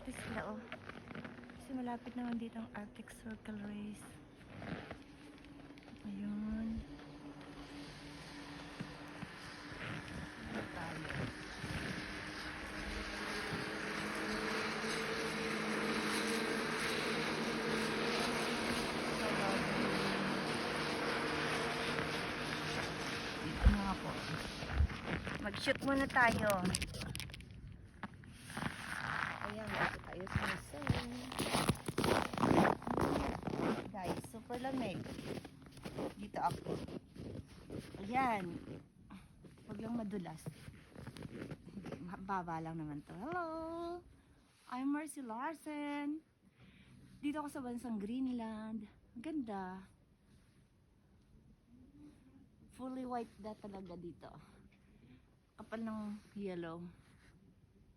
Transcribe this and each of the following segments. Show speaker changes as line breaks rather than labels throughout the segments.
nag-practice sila, oh. Kasi malapit naman dito ang Arctic Circle Race. Ayun. Ano tayo? Dito na ako. Mag-shoot muna tayo. Ayan, dito tayo sa museum. Guys, super lamig. Dito ako. Ayan. Huwag lang madulas. Baba lang naman to. Hello! I'm Mercy Larsen. Dito ako sa bansang Greenland. Ganda. Fully white na talaga dito. Kapal ng yellow.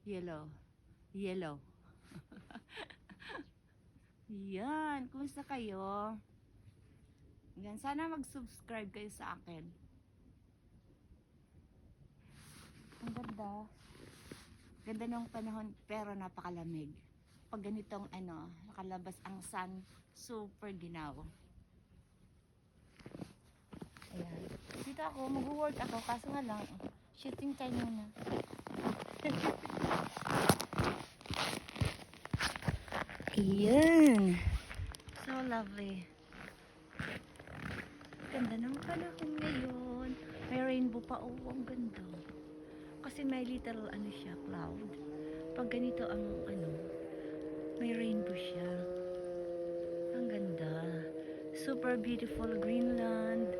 Yellow. Yellow. Yan. Kumusta kayo? Yan. Sana mag-subscribe kayo sa akin. Ang ganda. Ganda ng panahon pero napakalamig. Pag ganitong nakalabas ang sun, super ginaw. Ayan. Dito ako, mag-work ako kaso nga lang, shooting time muna. Ayan. So lovely. Ganda ng panahon ngayon. May rainbow pa. Oh, ang ganda. Kasi may little siya, cloud. Pag ganito ang may rainbow siya. Ang ganda. Super beautiful Greenland.